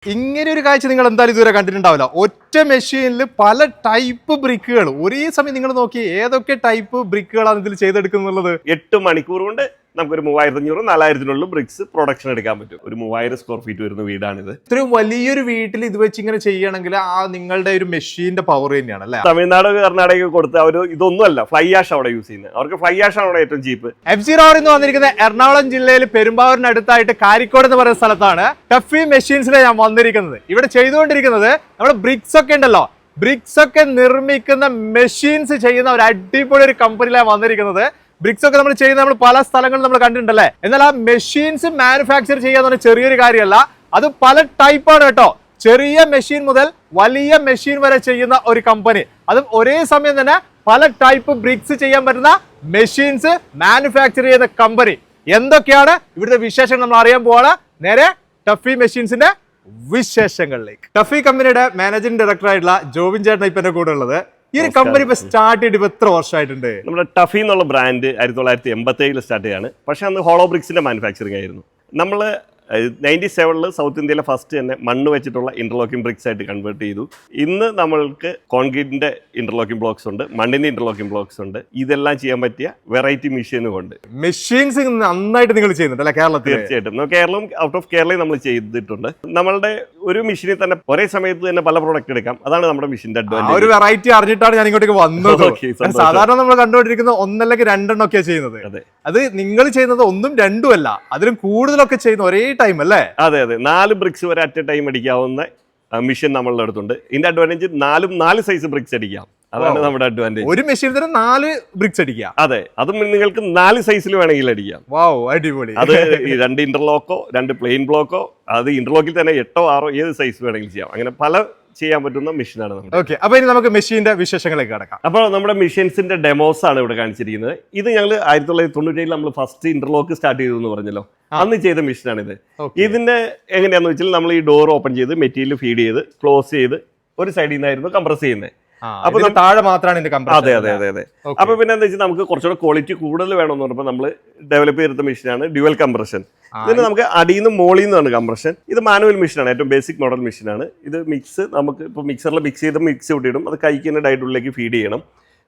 ഇങ്ങനെ ഒരു കാഴ്ച നിങ്ങൾ എന്തായാലും ഇതുവരെ കണ്ടിട്ടുണ്ടാവില്ല. ഒറ്റ മെഷീനിൽ പല ടൈപ്പ് ബ്രിക്കുകൾ ഒരേ സമയം നിങ്ങൾ നോക്കി ഏതൊക്കെ ടൈപ്പ് ബ്രിക്കുകളാണ് ഇതിൽ ചെയ്തെടുക്കുന്നുള്ളത്. 8 മണിക്കൂർ കൊണ്ട് നമുക്കൊരു 3500-4000 ബ്രിക്സ് പ്രൊഡക്ഷൻ എടുക്കാൻ പറ്റും. ഒരു 3000 സ്ക്വയർ ഫീറ്റ് വരുന്ന വീടാണിത്. ഇത്രയും വലിയൊരു വീട്ടിൽ ഇത് വെച്ച് ഇങ്ങനെ ചെയ്യണമെങ്കിൽ ആ നിങ്ങളുടെ ഒരു മെഷീന്റെ പവർ തന്നെയാണ് അല്ലേ? തമിഴ്നാട് കർണാടക കൊടുത്ത അവർ ഇതൊന്നുമല്ല ഫ്ലൈ ആഷ് അവിടെ യൂസ് ചെയ്യുന്നത്. അവർക്ക് ഫ്ലൈ ആഷ് ആണ് ഏറ്റവും ചീപ്പ്. F0R എന്ന് വന്നിരിക്കുന്ന എറണാകുളം ജില്ലയിൽ പെരുമ്പാവൂരിനടുത്തായിട്ട് കാരിക്കോട് എന്ന് പറയുന്ന സ്ഥലത്താണ് ടഫി മെഷീൻസിൽ ഞാൻ വന്നിരിക്കുന്നത്. ഇവിടെ ചെയ്തുകൊണ്ടിരിക്കുന്നത് നമ്മുടെ ബ്രിക്സ് ഒക്കെ ഉണ്ടല്ലോ, ബ്രിക്സ് ഒക്കെ നിർമ്മിക്കുന്ന മെഷീൻസ് ചെയ്യുന്ന ഒരു അടിപൊളി ഒരു കമ്പനിയിലാണ് വന്നിരിക്കുന്നത്. ബ്രിക്സ് ഒക്കെ നമ്മൾ ചെയ്യുന്ന നമ്മൾ പല സ്ഥലങ്ങളിൽ നമ്മൾ കണ്ടിട്ടുണ്ടല്ലേ. എന്നാൽ ആ മെഷീൻസ് മാനുഫാക്ചർ ചെയ്യാന്ന് പറഞ്ഞാൽ ചെറിയൊരു കാര്യമല്ല, അത് പല ടൈപ്പാണ് കേട്ടോ. ചെറിയ മെഷീൻ മുതൽ വലിയ മെഷീൻ വരെ ചെയ്യുന്ന ഒരു കമ്പനി, അതും ഒരേ സമയം തന്നെ പല ടൈപ്പ് ബ്രിക്സ് ചെയ്യാൻ പറ്റുന്ന മെഷീൻസ് മാനുഫാക്ചർ ചെയ്യുന്ന കമ്പനി. എന്തൊക്കെയാണ് ഇവിടുത്തെ വിശേഷങ്ങൾ നമ്മൾ അറിയാൻ പോവാണ്. നേരെ ടഫി മെഷീൻസിന്റെ വിശേഷങ്ങളിലേക്ക്. ടഫി കമ്പനിയുടെ മാനേജിംഗ് ഡയറക്ടർ ആയിട്ടുള്ള ജോബിൻ ചേട്ടൻ ഇപ്പൊ എന്റെ കൂടെ ഉള്ളത്. ഈ ഒരു കമ്പനി ഇപ്പൊ സ്റ്റാർട്ട് ചെയ്തിട്ട് എത്ര വർഷമായിട്ടുണ്ട്? നമ്മുടെ ടഫി എന്നുള്ള ബ്രാൻഡ് 1987 സ്റ്റാർട്ട് ചെയ്യാണ്. പക്ഷെ അന്ന് ഹോളോ ബ്രിക്സിന്റെ മാനുഫാക്ചറിങ് ആയിരുന്നു. നമ്മൾ 97 സൗത്ത് ഇന്ത്യയിലെ ഫസ്റ്റ് തന്നെ മണ്ണ് വെച്ചിട്ടുള്ള ഇന്റർലോക്കിംഗ് ബ്രിക്സ് ആയിട്ട് കൺവേർട്ട് ചെയ്തു. ഇന്ന് നമ്മൾക്ക് കോൺക്രീറ്റിന്റെ ഇന്റർലോക്കിംഗ് ബ്ലോക്സ് ഉണ്ട്, മണ്ണിന്റെ ഇന്റർലോക്കിംഗ് ബ്ലോക്സ് ഉണ്ട്. ഇതെല്ലാം ചെയ്യാൻ പറ്റിയ വെറൈറ്റി മെഷീനും ഉണ്ട്. മെഷീൻസ് നന്നായിട്ട് നിങ്ങൾ ചെയ്യുന്നുണ്ട് അല്ലെ കേരളത്തിൽ? തീർച്ചയായിട്ടും കേരളം ഔട്ട് ഓഫ് കേരളയും നമ്മൾ ചെയ്തിട്ടുണ്ട്. നമ്മളുടെ ഒരു മെഷീനിൽ തന്നെ ഒരേ സമയത്ത് തന്നെ പല പ്രോഡക്റ്റ് എടുക്കാം. അതാണ് നമ്മുടെ മെഷീന്റെ അഡ്വാൻറ്റേജ്. ഒരു വെറൈറ്റി അറിഞ്ഞിട്ടാണ് ഞാൻ ഇങ്ങോട്ടേക്ക് വന്നത്. സാധാരണ നമ്മൾ കണ്ടുകൊണ്ടിരിക്കുന്ന ഒന്നല്ലെങ്കിൽ രണ്ടെണ്ണം ഒക്കെ ചെയ്യുന്നത്. അത് നിങ്ങൾ ചെയ്യുന്നത് ഒന്നും രണ്ടും അല്ല, അതിലും കൂടുതലൊക്കെ ചെയ്യുന്ന ഒരേ ടൈം അല്ലേ? അതെ, 4 ബ്രിക്സ് വരെ അറ്റ് എ ടൈം അടിക്കാവുന്ന മെഷീൻ നമ്മളുടെ അടുത്തുണ്ട്. ഇതിന്റെ അഡ്വാൻറ്റേജ് 4 സൈസ് ബ്രിക്സ് അടിക്കാം. അതാണ് നമ്മുടെ അഡ്വാൻറ്റേജ്. ഒരു മെഷീൻ തന്നെ 4 ബ്രിക്സ് അടിക്കാം. അതെ, അതും നിങ്ങൾക്ക് 4 സൈസിൽ വേണമെങ്കിൽ അടിക്കാം. അടിപൊളി. അത് 2 ഇന്റർലോക്കോ 2 പ്ലെയിൻ ബ്ലോക്കോ, അത് ഇന്റർലോക്കിൽ തന്നെ 8 or 6 ഏത് സൈസ് വേണമെങ്കിലും ചെയ്യാം. അങ്ങനെ പല ചെയ്യാൻ പറ്റുന്ന മെഷീനാണ് നമ്മുടെ. ഓക്കെ, അപ്പൊ ഇനി നമുക്ക് മെഷീന്റെ വിശേഷങ്ങളിലേക്ക് കടക്കാം. അപ്പോൾ നമ്മുടെ മെഷീൻസിന്റെ ഡെമോസ് ആണ് ഇവിടെ കാണിച്ചിരിക്കുന്നത്. ഇത് ഞങ്ങൾ 1997 നമ്മൾ ഫസ്റ്റ് ഇന്റർലോക്ക് സ്റ്റാർട്ട് ചെയ്തു എന്ന് പറഞ്ഞല്ലോ, അന്ന് ചെയ്ത മെഷീനാണിത്. ഇതിന്റെ എങ്ങനെയാന്ന് വെച്ചാൽ നമ്മൾ ഈ ഡോർ ഓപ്പൺ ചെയ്ത് മെറ്റീരിയൽ ഫീഡ് ചെയ്ത് ക്ലോസ് ചെയ്ത് ഒരു സൈഡിൽ നിന്നായിരുന്നു കംപ്രസ് ചെയ്യുന്നത്. അപ്പൊ താഴെ മാത്രമാണ്. അതെ. അപ്പൊ പിന്നെ എന്താ വെച്ചാൽ നമുക്ക് കുറച്ചുകൂടെ ക്വാളിറ്റി കൂടുതൽ വേണമെന്ന് പറഞ്ഞപ്പോൾ നമ്മൾ ഡെവലപ്പ് ചെയ്തെടുത്ത മെഷീനാണ് ഡ്യുവൽ കംപ്രഷൻ. ഇതിന് നമുക്ക് അടിയിൽ നിന്ന് മോളിൽ നിന്നാണ് കംപ്രഷൻ. ഇത് മാനുവൽ മെഷീനാണ്, ഏറ്റവും ബേസിക് മോഡൽ മെഷീനാണ്. ഇത് മിക്സ് നമുക്ക് ഇപ്പോൾ മിക്സറിൽ മിക്സ് ചെയ്ത് മിക്സ് കൂട്ടിയിടും. അത് കൈക്ക് തന്നെ ഡയറ്റുള്ളിലേക്ക് ഫീഡ് ചെയ്യണം.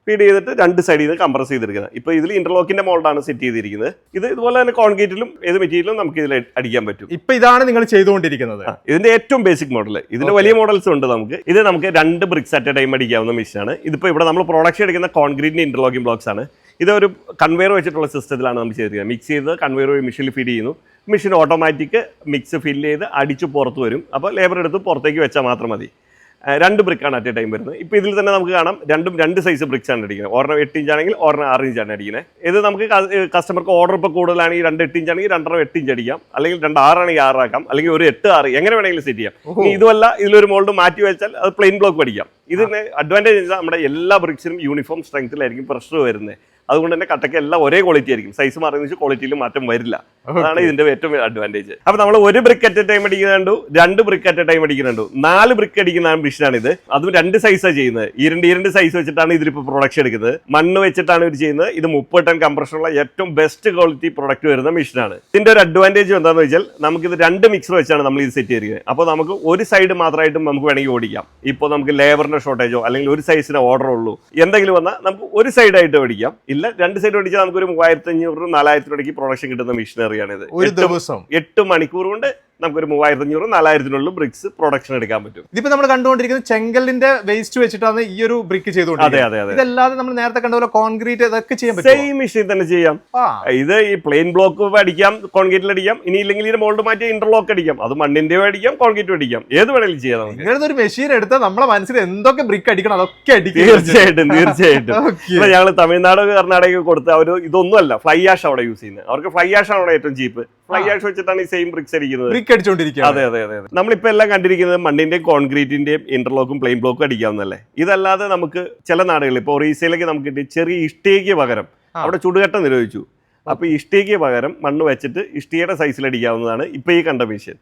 ഫീഡ് ചെയ്തിട്ട് 2 സൈഡിൽ നിന്ന് കംപ്രസ് ചെയ്തെടുക്കുന്നത്. ഇപ്പോൾ ഇതിൽ ഇന്റർലോക്കിന്റെ മോൾഡാണ് സെറ്റ് ചെയ്തിരിക്കുന്നത്. ഇത് ഇതുപോലെ തന്നെ കോൺക്രീറ്റിലും ഏത് മെറ്റീരിയലും നമുക്ക് ഇതിൽ അടിക്കാൻ പറ്റും. ഇപ്പൊ ഇതാണ് നിങ്ങൾ ചെയ്തുകൊണ്ടിരിക്കുന്നത്. ഇതിന്റെ ഏറ്റവും ബേസിക് മോഡൽ. ഇതിന്റെ വലിയ മോഡൽസ് ഉണ്ട് നമുക്ക്. ഇത് നമുക്ക് 2 ബ്രിക്സ് അറ്റ് എ ടൈം അടിക്കാവുന്ന മെഷീനാണ്. ഇതിപ്പോൾ ഇവിടെ നമ്മൾ പ്രൊഡക്ഷൻ എടുക്കുന്ന കോൺക്രീറ്റിന്റെ ഇന്റർലോക്കിംഗ് ബ്ലോക്സ് ആണ്. ഇതൊരു കൺവെയർ വെച്ചിട്ടുള്ള സിസ്റ്റത്തിലാണ് നമ്മൾ ചെയ്തിരിക്കുന്നത്. മിക്സ് ചെയ്ത് കൺവെയർ വഴി മെഷീനിൽ ഫീഡ് ചെയ്യുന്നു. മെഷീൻ ഓട്ടോമാറ്റിക് മിക്സ് ഫില്ല് ചെയ്ത് അടിച്ച് പുറത്ത് വരും. അപ്പോൾ ലേബർ എടുത്ത് പുറത്തേക്ക് വെച്ചാൽ മാത്രം മതി. 2 ബ്രിക്കാണ് അറ്റ് എ ടൈം വരുന്നത്. ഇപ്പോൾ ഇതിൽ തന്നെ നമുക്ക് കാണാം 2 സൈസ് ബ്രിക്സ് ആണ് അടിക്കുന്നത്. ഒരെണ്ണം 8 ഇഞ്ച് ആണെങ്കിൽ ഒരെണ്ണം 6 ഇഞ്ചാണ് അടിക്കുന്നത്. ഇത് നമുക്ക് കസ്റ്റമർക്ക് ഓർഡർ ഇപ്പോൾ കൂടുതലാണെങ്കിൽ 2 8 ഇഞ്ച് ആണെങ്കിൽ 2 8 ഇഞ്ച് അടിക്കാം, അല്ലെങ്കിൽ 2 6 ആണെങ്കിൽ 6 ആക്കാം, അല്ലെങ്കിൽ ഒരു 8 6 എങ്ങനെ വേണമെങ്കിലും സെറ്റ് ചെയ്യാം. ഇതുമല്ല, ഇതിലൊരു മോൾഡ് മാറ്റി വെച്ചാൽ അത് പ്ലെയിൻ ബ്ലോക്ക് അടിക്കാം. ഇതിന് അഡ്വാൻറ്റേജ് നമ്മുടെ എല്ലാ ബ്രിക്സിനും യൂണിഫോം സ്ട്രെങ്ത്തിലായിരിക്കും പ്രഷർ വരുന്നത്. അതുകൊണ്ട് തന്നെ കട്ടയ്ക്ക് എല്ലാം ഒരേ ക്വാളിറ്റി ആയിരിക്കും. സൈസ് മാറിയെന്ന് വെച്ചാൽ ക്വാളിറ്റിയിൽ മാറ്റം വരില്ല. അതാണ് ഇതിന്റെ ഏറ്റവും അഡ്വാൻറ്റേജ്. അപ്പൊ നമ്മൾ 1 ബ്രിക്ക് അറ്റ് എ ടൈം അടിക്കുന്നുണ്ട്, 2 ബ്രിക്ക് അറ്റ് എ ടൈം അടിക്കുന്നുണ്ട്, 4 ബ്രിക്ക് അടിക്കുന്ന മെഷീനാണ് ഇത്. അതും 2 സൈസാണ് ചെയ്യുന്നത്. ഈ 2 സൈസ് വെച്ചിട്ടാണ് ഇതിലിപ്പോൾ പ്രൊഡക്ഷൻ എടുക്കുന്നത്. മണ്ണ് വെച്ചിട്ടാണ് ഇവർ ചെയ്യുന്നത്. ഇത് 30 ടൺ കംപ്രഷനുള്ള ഏറ്റവും ബെസ്റ്റ് ക്വാളിറ്റി പ്രൊഡക്റ്റ് വരുന്ന മെഷീനാണ്. ഇതിന്റെ ഒരു അഡ്വാൻറ്റേജ് എന്താണെന്ന് വെച്ചാൽ നമുക്കിത് 2 മിക്സർ വെച്ചാണ് നമ്മൾ ഇത് സെറ്റ് ചെയ്തിരിക്കുന്നത്. അപ്പോൾ നമുക്ക് ഒരു സൈഡ് മാത്രമായിട്ടും നമുക്ക് വേണമെങ്കിൽ ഓടിക്കാം. ഇപ്പോൾ നമുക്ക് ലേബറിന്റെ ഷോർട്ടേജോ അല്ലെങ്കിൽ ഒരു സൈസിന് ഓർഡർ ഉള്ളൂ എന്തെങ്കിലും വന്നാൽ നമുക്ക് ഒരു സൈഡായിട്ട് ഓടിക്കാം. ഇല്ല 2 സൈഡ് ഓടിച്ചാൽ നമുക്കൊരു 3500-4000 പ്രൊഡക്ഷൻ കിട്ടുന്ന മെഷീനറിയാണിത്. ഒരു ദിവസം 8 മണിക്കൂർ കൊണ്ട് നമുക്കൊരു 3500-4000 ബ്രിക്സ് പ്രൊഡക്ഷൻ എടുക്കാൻ പറ്റും. ഇതിപ്പോ നമ്മൾ കണ്ടുകൊണ്ടിരിക്കുന്നത് ചെങ്കലിന്റെ വേസ്റ്റ് വെച്ചിട്ടാണ് ഈ ഒരു ബ്രിക്ക് ചെയ്തുകൊണ്ടിരിക്കുന്നത്. അതെ. ഇതല്ലാതെ നമ്മൾ നേരത്തെ കണ്ടപോലെ കോൺക്രീറ്റ് ഇതൊക്കെ ചെയ്യാൻ പറ്റും. സെയിം മെഷീൻ തന്നെ ചെയ്യാം. ഇത് ഈ പ്ലെയിൻ ബ്ലോക്ക് അടിക്കാം, കോൺക്രീറ്റിൽ അടിക്കാം. ഇനി ഇല്ലെങ്കിൽ ഇതിന്റെ മോൾഡ് മാറ്റി ഇന്റർലോക്ക് അടിക്കാം. അത് മണ്ണിന്റെ അടിക്കാം, കോൺക്രീറ്റ് അടിക്കാം, ഏത് വേണമെങ്കിലും ചെയ്യാം. ഇങ്ങനത്തെ ഒരു മെഷീൻ എടുത്താൽ നമ്മളെ മനസ്സിൽ എന്തൊക്കെ ബ്രിക്ക് അടിക്കണം അതൊക്കെ അടിക്കും. തീർച്ചയായിട്ടും ഞങ്ങൾ തമിഴ്നാട് കർണാടക കൊടുത്ത ഒരു ഇതൊന്നുമല്ല ഫ്ലൈ ആഷ് അവിടെ യൂസ് ചെയ്യുന്നത്. അവർക്ക് ഫ്ലൈ ആഷ് ആണ് അവിടെ ഏറ്റവും ചീപ്പ്. ഫ്ലൈ ആഷ് വെച്ചിട്ടാണ് ഈ സെയിം ബ്രിക്സ് അടിക്കുന്നത്. അതെ. നമ്മളിപ്പോ എല്ലാം കണ്ടിരിക്കുന്നത് മണ്ണിന്റെയും കോൺക്രീറ്റിന്റെയും ഇന്റർലോക്കും പ്ലെയിൻ ബ്ലോക്കും അടിക്കാവുന്നല്ലേ. ഇതല്ലാതെ നമുക്ക് ചില നാടുകളിൽ ഇപ്പോൾ ഒറീസയിലേക്ക് നമുക്ക് ചെറിയ ഇഷ്ടികയ്ക്ക് പകരം അവിടെ ചുടുകട്ട നിരോധിച്ചു. അപ്പൊ ഇഷ്ടികയ്ക്ക് പകരം മണ്ണ് വെച്ചിട്ട് ഇഷ്ടികയുടെ സൈസിൽ അടിക്കാവുന്നതാണ് ഇപ്പൊ ഈ കണ്ട മെഷീൻ.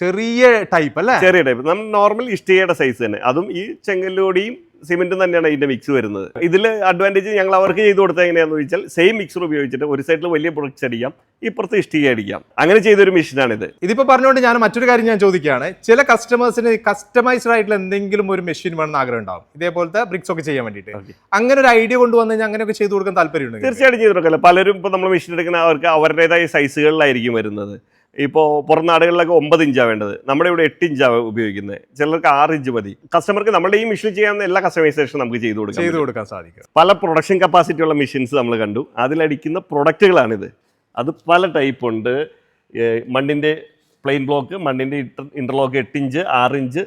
ചെറിയ ടൈപ്പ് അല്ലേ? ചെറിയ ടൈപ്പ്. നമ്മൾ നോർമൽ ഇഷ്ടികയുടെ സൈസ് തന്നെ. അതും ഈ ചെങ്കല്ലോടിയും സിമെന്റും തന്നെയാണ് ഇതിന്റെ മിക്സ് വരുന്നത്. ഇതിൽ അഡ്വാൻറ്റേജ് ഞങ്ങൾ അവർക്ക് ചെയ്ത് കൊടുത്തത് എങ്ങനെയാണെന്ന് ചോദിച്ചാൽ സെയിം മിക്സർ ഉപയോഗിച്ചിട്ട് ഒരു സൈഡിൽ വലിയ ബ്രിക്സ് അടിക്കാം, ഇപ്പുറത്ത് ഇഷ്ടിക അടിക്കാം. അങ്ങനെ ചെയ്തൊരു മെഷീനാണിത്. ഇതിപ്പോ പറഞ്ഞുകൊണ്ട് ഞാൻ മറ്റൊരു കാര്യം ഞാൻ ചോദിക്കുകയാണ്, ചില കസ്റ്റമേഴ്സിന് കസ്റ്റമൈസ്ഡ് ആയിട്ടുള്ള എന്തെങ്കിലും ഒരു മെഷീൻ വേണമെന്ന് ആഗ്രഹം ഉണ്ടാവും ഇതേപോലത്തെ ബ്രിക്സ് ഒക്കെ ചെയ്യാൻ വേണ്ടിയിട്ട്. അങ്ങനെ ഒരു ഐഡിയ കൊണ്ടുവന്നു കഴിഞ്ഞാൽ അങ്ങനെയൊക്കെ ചെയ്തു കൊടുക്കാൻ താല്പര്യമുണ്ട്? തീർച്ചയായിട്ടും ചെയ്ത് കൊടുക്കില്ല. പലരും ഇപ്പോൾ നമ്മൾ മെഷീൻ എടുക്കുന്ന അവർക്ക് അവരുടേതായ സൈസുകളിലായിരിക്കും വരുന്നത്. ഇപ്പോൾ പുറം നാടുകളിലൊക്കെ 9 ഇഞ്ചാണ് വേണ്ടത്, നമ്മുടെ ഇവിടെ 8 ഇഞ്ചാണ് ഉപയോഗിക്കുന്നത്. ചിലർക്ക് 6 ഇഞ്ച് മതി. കസ്റ്റമർക്ക് നമ്മുടെ ഈ മെഷീൻ ചെയ്യാവുന്ന എല്ലാ കസ്റ്റമൈസേഷനും നമുക്ക് ചെയ്തു കൊടുക്കാൻ സാധിക്കും. പല പ്രൊഡക്ഷൻ കപ്പാസിറ്റി ഉള്ള മെഷീൻസ് നമ്മൾ കണ്ടു. അതിലടിക്കുന്ന പ്രൊഡക്റ്റുകളാണിത്. അത് പല ടൈപ്പ് ഉണ്ട്. മണ്ണിൻ്റെ പ്ലെയിൻ ബ്ലോക്ക്, മണ്ണിൻ്റെ ഇന്റർലോക്ക് 8 ഇഞ്ച്, 6 ഇഞ്ച്,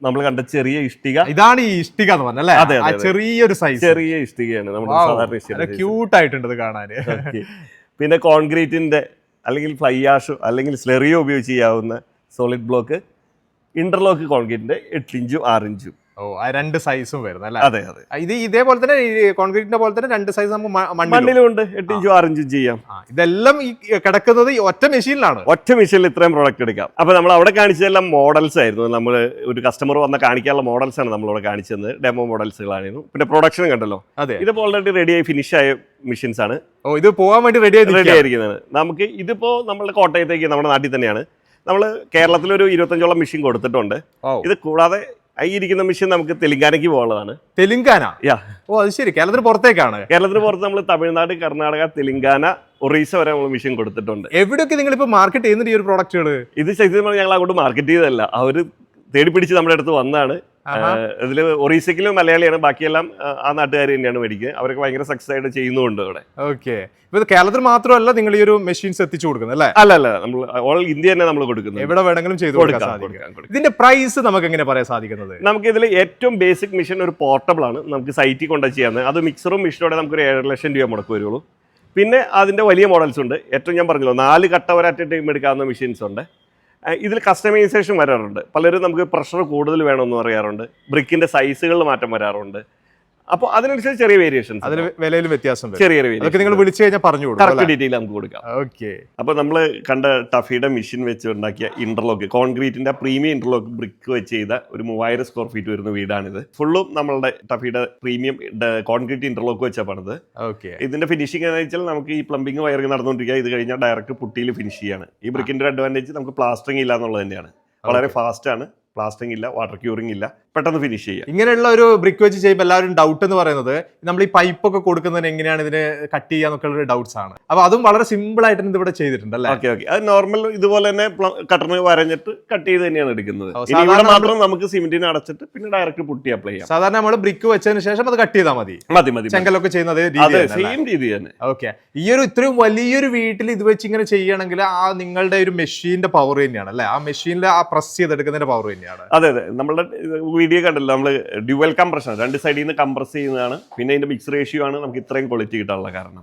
നമ്മൾ കണ്ട ചെറിയ ഇഷ്ടിക. ഇതാണ് ഈ ഇഷ്ടിക എന്ന് പറഞ്ഞല്ലേ? അതെ, ചെറിയൊരു സൈസ്, ചെറിയ ഇഷ്ടികയാണ് നമ്മുടെ സാധാരണ. ക്യൂട്ട് ആയിട്ടുണ്ട് കാണാൻ. പിന്നെ കോൺക്രീറ്റിന്റെ അല്ലെങ്കിൽ ഫ്ലൈ ആഷോ അല്ലെങ്കിൽ സ്ലെറിയോ ഉപയോഗിച്ച് ചെയ്യാവുന്ന സോളിഡ് ബ്ലോക്ക്, ഇന്റർലോക്ക് കോൺക്രീറ്റിന്റെ 8 ഇഞ്ചും 6 ഇഞ്ചും. ആ രണ്ട് സൈസും വരുന്നത് അല്ലേ? അതെ. ഇത് ഇതേപോലെ തന്നെ കോൺക്രീറ്റിന്റെ പോലെ തന്നെ രണ്ട് സൈസ് നമുക്ക് മണ്ണിലും ഉണ്ട്, 8 ഇഞ്ചും 6 ഇഞ്ചും ചെയ്യാം. ഇതെല്ലാം ഈ കിടക്കുന്നത് ഈ ഒറ്റ മെഷീനിലാണ്. ഒറ്റ മെഷീനിൽ ഇത്രയും പ്രോഡക്റ്റ് എടുക്കാം. അപ്പൊ നമ്മൾ അവിടെ കാണിച്ചതെല്ലാം മോഡൽസ് ആയിരുന്നു. നമ്മൾ ഒരു കസ്റ്റമർ വന്ന കാണിക്കാനുള്ള മോഡൽസ് ആണ് നമ്മളിവിടെ കാണിച്ചത്. ഡെമോ മോഡൽസുകളായിരുന്നു. പിന്നെ പ്രൊഡക്ഷൻ കണ്ടല്ലോ, ഇതിപ്പോ ഓൾറെഡി റെഡിയായി ഫിനിഷ് ആയ മെഷീൻസ് ആണ്. ഇത് പോകാൻ വേണ്ടി റെഡി ആയിരിക്കുന്നത്. നമുക്ക് ഇതിപ്പോ നമ്മുടെ കോട്ടയത്തേക്ക്, നമ്മുടെ നാട്ടിൽ തന്നെയാണ്. നമ്മൾ കേരളത്തിലൊരു 25ഓളം മെഷീൻ കൊടുത്തിട്ടുണ്ട്. ഇത് കൂടാതെ ഈ ഇരിക്കുന്ന മെഷീൻ നമുക്ക് തെലങ്കാനയ്ക്ക് പോകാനുള്ളതാണ്. തെലങ്കാന? അത് ശരി, കേരളത്തിന് പുറത്തേക്കാണ്? കേരളത്തിന് പുറത്ത് നമ്മൾ തമിഴ്നാട്, കർണാടക, തെലങ്കാന, ഒറീസ വരെ നമ്മൾ മെഷീൻ കൊടുത്തിട്ടുണ്ട്. എവിടെയൊക്കെ നിങ്ങൾ ഇപ്പൊ മാർക്കറ്റ് ചെയ്യുന്നുണ്ട് ഈ ഒരു പ്രോഡക്റ്റുകൾ? ഇത് ശരിക്കും ഞങ്ങൾ അങ്ങോട്ട് മാർക്കറ്റ് ചെയ്തതല്ല, അവര് തേടി പിടിച്ച് നമ്മുടെ അടുത്ത് വന്നാണ്. ഇതിൽ ഒറീസയ്ക്കിലും മലയാളിയാണ്, ബാക്കിയെല്ലാം ആ നാട്ടുകാർ തന്നെയാണ് മേടിക്കുന്നത്. അവരൊക്കെ ഭയങ്കര സക്സസ് ആയിട്ട് ചെയ്യുന്നുണ്ട് അവിടെ. ഓക്കെ, ഇപ്പൊ കേരളത്തിൽ മാത്രമല്ല നിങ്ങൾ ഈ ഒരു മെഷീൻസ് എത്തിച്ചു കൊടുക്കുന്നത് അല്ലേ? അല്ല, നമ്മൾ ഓൾ ഇന്ത്യ തന്നെ നമ്മൾ കൊടുക്കുന്നത്. എവിടെ വേണമെങ്കിലും ചെയ്തു കൊടുക്കാം. ഇതിന്റെ പ്രൈസ് നമുക്ക് എങ്ങനെ പറയാൻ സാധിക്കുന്നത്? നമുക്ക് ഇതിൽ ഏറ്റവും ബേസിക് മെഷീൻ ഒരു പോർട്ടബിൾ ആണ്, നമുക്ക് സൈറ്റിൽ കൊണ്ടുപോയി ചെയ്യാവുന്നത്. അത് മിക്സറും മെഷീനോടെ നമുക്ക് ഒരു 7 ലക്ഷം രൂപ മുടക്ക് വരുള്ളൂ. പിന്നെ അതിന്റെ വലിയ മോഡൽസ് ഉണ്ട്. ഏറ്റവും ഞാൻ പറഞ്ഞല്ലോ 4 കട്ട ഒരറ്റ ടൈം എടുക്കാവുന്ന മെഷീൻസ് ഉണ്ട്. ഇതിൽ കസ്റ്റമൈസേഷൻ വരാറുണ്ട്. പലരും നമുക്ക് പ്രഷർ കൂടുതൽ വേണമെന്ന് പറയാറുണ്ട്. ബ്രിക്കിന്റെ സൈസുകളിൽ മാറ്റം വരാറുണ്ട്. അപ്പോൾ അതിനനുസരിച്ച് ചെറിയ വേരിയേഷൻസ്, അതിന് വിലയിൽ വ്യത്യാസം, ചെറിയ നിങ്ങൾ വിളിച്ചു കഴിഞ്ഞാൽ പറഞ്ഞു കൊടുക്കും, ഡീറ്റെയിൽ നമുക്ക് കൊടുക്കാം. ഓക്കെ. അപ്പോൾ നമ്മൾ കണ്ട ടഫിയുടെ മെഷീൻ വെച്ച് ഉണ്ടാക്കിയ ഇന്റർലോക്ക്, കോൺക്രീറ്റിന്റെ പ്രീമിയം ഇന്റർലോക്ക് ബ്രിക്ക് വെച്ച് ചെയ്ത ഒരു 3000 സ്ക്വയർ ഫീറ്റ് വരുന്ന വീടാണിത്. ഫുള്ളും നമ്മളുടെ ടഫിയുടെ പ്രീമിയം കോൺക്രീറ്റ് ഇന്റർലോക്ക് വെച്ചാൽ പണിത്. ഓക്കെ. ഇതിന്റെ ഫിനിഷിംഗ് എന്ന് വെച്ചാൽ നമുക്ക് ഈ പ്ലംബിംഗ് വയറിംഗ് നടന്നുകൊണ്ടിരിക്കുക. ഇത് കഴിഞ്ഞാൽ ഡയറക്റ്റ് പുട്ടിയിൽ ഫിനിഷ് ചെയ്യാണ്. ഈ ബ്രിക്കിന്റെ അഡ്വാൻറ്റേജ് നമുക്ക് പ്ലാസ്റ്ററിംഗ് ഇല്ല എന്നുള്ളത് തന്നെയാണ്. വളരെ ഫാസ്റ്റ് ആണ്, പ്ലാസ്റ്ററിംഗ് ഇല്ല, വാട്ടർ ക്യൂറിംഗ് ഇല്ല, പെട്ടെന്ന് ഫിനിഷ് ചെയ്യാം. ഇങ്ങനെയുള്ള ഒരു ബ്രിക്ക് വെച്ച് ചെയ്യുമ്പോൾ എല്ലാവരും ഡൗട്ട് എന്ന് പറയുന്നത് നമ്മൾ ഈ പൈപ്പ് ഒക്കെ കൊടുക്കുന്നതിന് എങ്ങനെയാണ് ഇതിനെ കട്ട് ചെയ്യാന്നൊക്കെ ഉള്ള ഡൗട്ട്സ് ആണ്. അപ്പൊ അതും വളരെ സിമ്പിൾ ആയിട്ട് ഇവിടെ ചെയ്തിട്ടുണ്ട് അല്ലേ? ഓക്കെ. അത് നോർമൽ ഇതുപോലെ തന്നെ കട്ടറിന് വരഞ്ഞിട്ട് കട്ട് ചെയ്ത് തന്നെയാണ് എടുക്കുന്നത്. ഇവിടെ മാത്രം നമുക്ക് സിമെന്റിന് അടച്ചിട്ട് പിന്നെ ഡയറക്റ്റ് പുട്ടി അപ്ലൈ ചെയ്യാം. സാധാരണ നമ്മൾ ബ്രിക്ക് വെച്ചതിന് ശേഷം അത് കട്ട് ചെയ്താൽ മതി. ചെങ്കലൊക്കെ ചെയ്യുന്നത് സെയിം രീതി തന്നെ. ഓക്കെ. ഈ ഒരു ഇത്രയും വലിയൊരു വീട്ടിൽ ഇത് വെച്ച് ഇങ്ങനെ ചെയ്യണമെങ്കിൽ ആ നിങ്ങളുടെ ഒരു മെഷീന്റെ പവർ തന്നെയാണ് അല്ലെ? ആ മെഷീനിൽ ആ പ്രസ് ചെയ്തെടുക്കുന്നതിന്റെ പവർ തന്നെയാണ്. അതെ. നമ്മളുടെ വീഡിയോ കണ്ടല്ലോ, നമ്മൾ ഡ്യുവൽ കംപ്രഷൻ, 2 സൈഡിൽ നിന്ന് കംപ്രസ് ചെയ്യുന്നതാണ്. പിന്നെ അതിന്റെ മിക്സ് റേഷ്യോ ആണ് നമുക്ക് ഇത്രയും ക്വാളിറ്റി കിട്ടാനുള്ള കാരണം.